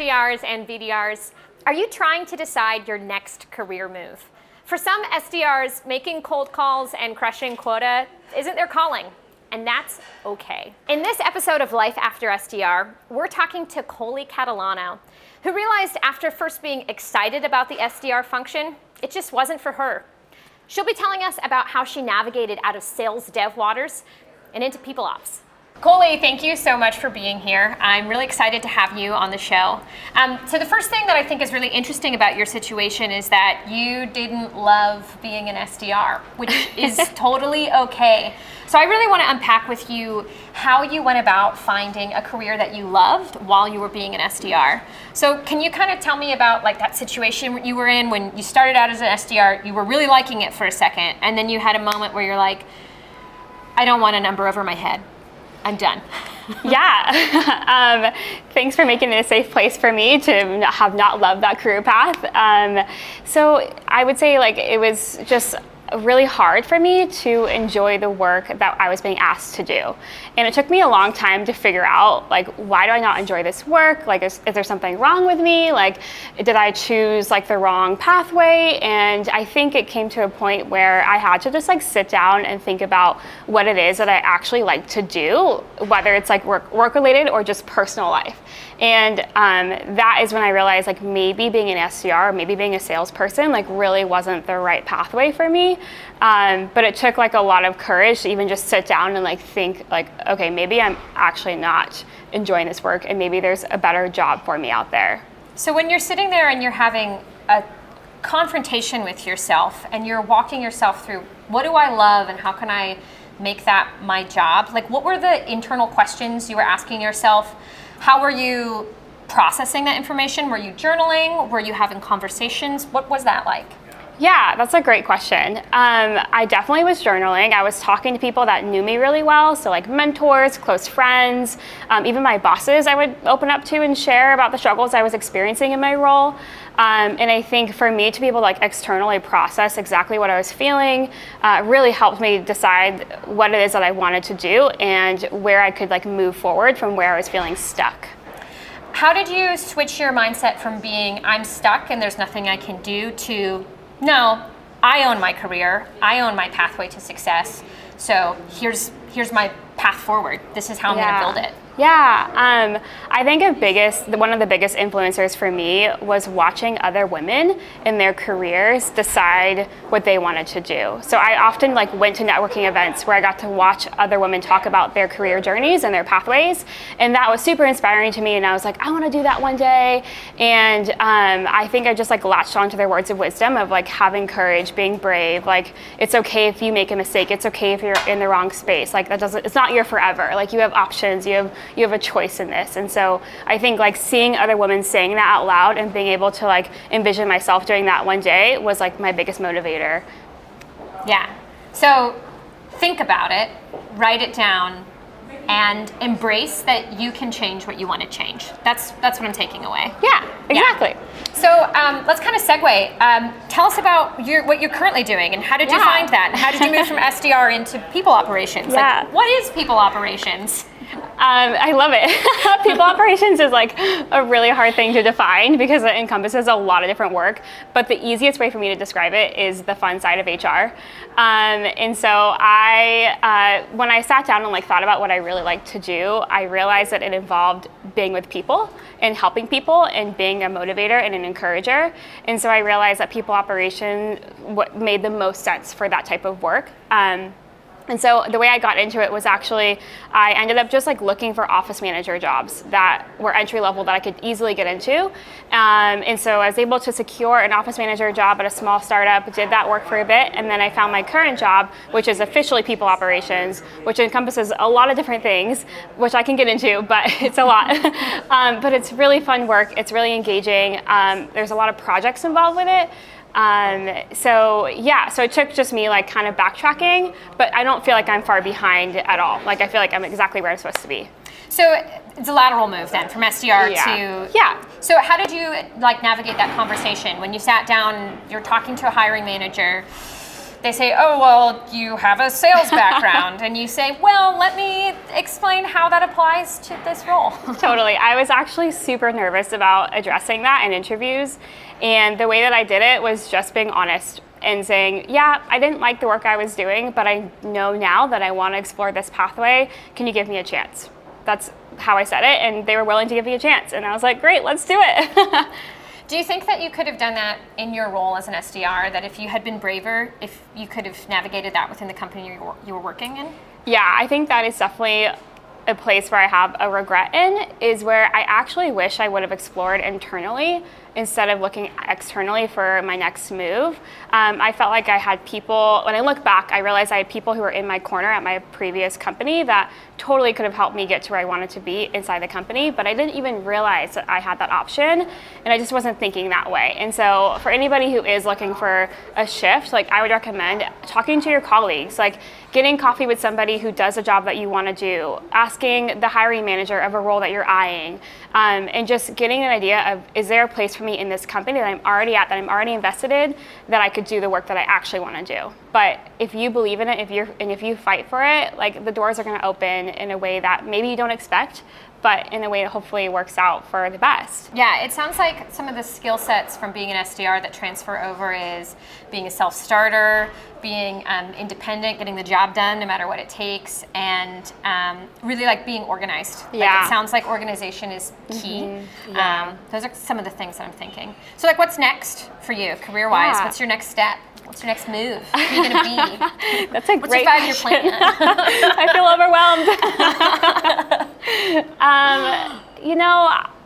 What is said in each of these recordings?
SDRs and BDRs, are you trying to decide your next career move? For some SDRs, making cold calls and crushing quota isn't their calling, and that's okay. In this episode of Life After SDR, we're talking to Coley Catalano, who realized after first being excited about the SDR function, it just wasn't for her. She'll be telling us about how she navigated out of sales dev waters and into people ops. Coley, thank you so much for being here. I'm really excited to have you on the show. So the first thing that I think is really interesting about your situation is that you didn't love being an SDR, which is totally okay. So I really want to unpack with you how you went about finding a career that you loved while you were being an SDR. So can you kind of tell me about like that situation you were in when you started out as an SDR, you were really liking it for a second, and then you had a moment where you're like, I don't want a number over my head. I'm done. Yeah. Thanks for making it a safe place for me to have not loved that career path. So I would say like it was just really hard for me to enjoy the work that I was being asked to do. And it took me a long time to figure out like, why do I not enjoy this work? Like, is there something wrong with me? Like, did I choose like the wrong pathway? And I think it came to a point where I had to just like sit down and think about what it is that I actually like to do, whether it's like work related or just personal life. And that is when I realized like maybe being an SDR, maybe being a salesperson like really wasn't the right pathway for me. But it took like a lot of courage to even just sit down and like think like, okay, maybe I'm actually not enjoying this work and maybe there's a better job for me out there. So when you're sitting there and you're having a confrontation with yourself and you're walking yourself through, what do I love and how can I make that my job? Like, what were the internal questions you were asking yourself? How were you processing that information? Were you journaling? Were you having conversations? What was that like? Yeah, that's a great question. I definitely was journaling. I was talking to people that knew me really well, so like mentors, close friends, even my bosses I would open up to and share about the struggles I was experiencing in my role. And I think for me to be able to like externally process exactly what I was feeling really helped me decide what it is that I wanted to do and where I could like move forward from where I was feeling stuck. How did you switch your mindset from being I'm stuck and there's nothing I can do to no, I own my career, I own my pathway to success, so here's my path forward. This is how I'm going to build it. Yeah, I think one of the biggest influencers for me was watching other women in their careers decide what they wanted to do. So I often like went to networking events where I got to watch other women talk about their career journeys and their pathways, and that was super inspiring to me. And I was like, I want to do that one day. And I think I just like latched onto their words of wisdom of like having courage, being brave. Like it's okay if you make a mistake. It's okay if you're in the wrong space. Like it's not your forever. Like you have options. You have a choice in this. And so I think like seeing other women saying that out loud and being able to like envision myself doing that one day was like my biggest motivator. Yeah. So think about it, write it down, and embrace that you can change what you want to change. That's what I'm taking away. Yeah, exactly. Yeah. So let's kind of segue. Tell us about what you're currently doing and how did you find that? And how did you move from SDR into people operations? Yeah. Like, what is people operations? I love it. People operations is like a really hard thing to define because it encompasses a lot of different work, but the easiest way for me to describe it is the fun side of HR. And so when I sat down and like thought about what I really like to do, I realized that it involved being with people and helping people and being a motivator and an encourager. And so I realized that people operation made the most sense for that type of work. And so the way I got into it was actually, I ended up just like looking for office manager jobs that were entry level that I could easily get into. And so I was able to secure an office manager job at a small startup, did that work for a bit, and then I found my current job, which is officially people operations, which encompasses a lot of different things, which I can get into, but it's a lot. But it's really fun work, it's really engaging. There's a lot of projects involved with it. So it took just me like kind of backtracking, but I don't feel like I'm far behind at all. Like I feel like I'm exactly where I'm supposed to be. So it's a lateral move then from SDR to... Yeah. So how did you like navigate that conversation when you sat down, you're talking to a hiring manager, they say, oh, well, you have a sales background. And you say, well, let me explain how that applies to this role. Totally. I was actually super nervous about addressing that in interviews. And the way that I did it was just being honest and saying, yeah, I didn't like the work I was doing, but I know now that I want to explore this pathway. Can you give me a chance? That's how I said it. And they were willing to give me a chance. And I was like, great, let's do it. Do you think that you could have done that in your role as an SDR, that if you had been braver, if you could have navigated that within the company you were working in? Yeah, I think that is definitely a place where I have a regret in, is where I actually wish I would have explored internally instead of looking externally for my next move. I felt like I had people, when I look back, I realized I had people who were in my corner at my previous company that totally could have helped me get to where I wanted to be inside the company, but I didn't even realize that I had that option, and I just wasn't thinking that way. And so for anybody who is looking for a shift, like, I would recommend talking to your colleagues, like getting coffee with somebody who does a job that you want to do, asking the hiring manager of a role that you're eyeing, and just getting an idea of, is there a place for me in this company that I'm already at, that I'm already invested in, that I could do the work that I actually want to do. But if you believe in it, if you fight for it, like, the doors are going to open in a way that maybe you don't expect, but in a way that hopefully works out for the best. Yeah, it sounds like some of the skill sets from being an SDR that transfer over is being a self-starter, being independent, getting the job done no matter what it takes, and really like being organized. Yeah. Like, it sounds like organization is key. Mm-hmm. Yeah. Those are some of the things that I'm thinking. So, like, what's next for you career-wise? Yeah. What's your next step? What's your next move? Who are you going to be? That's a What's great your 5-year question. plan? I feel overwhelmed.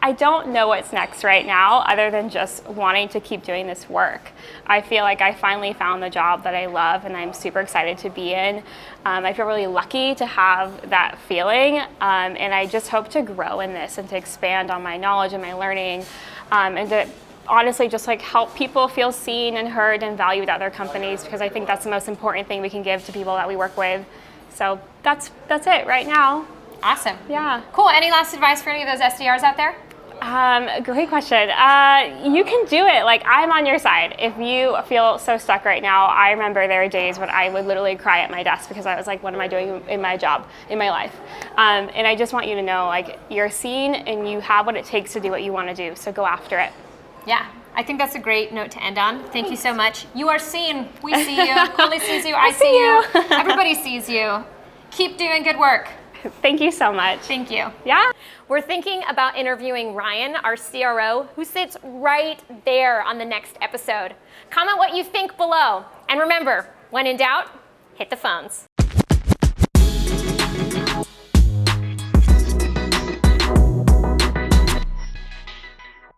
I don't know what's next right now, other than just wanting to keep doing this work. I feel like I finally found the job that I love and I'm super excited to be in. I feel really lucky to have that feeling, and I just hope to grow in this and to expand on my knowledge and my learning, and to honestly just like help people feel seen and heard and valued at their companies, because I think that's the most important thing we can give to people that we work with. So that's it right now. Awesome. Yeah. Cool. Any last advice for any of those SDRs out there? Great question. You can do it. Like, I'm on your side. If you feel so stuck right now, I remember there were days when I would literally cry at my desk because I was like, what am I doing in my job, in my life? And I just want you to know, like, you're seen and you have what it takes to do what you want to do. So go after it. Yeah, I think that's a great note to end on. Thank you so much. You are seen. We see you. Coley sees you. I see you. Everybody sees you. Keep doing good work. Thank you so much. Thank you. Yeah. We're thinking about interviewing Ryan, our CRO, who sits right there on the next episode. Comment what you think below. And remember, when in doubt, hit the phones.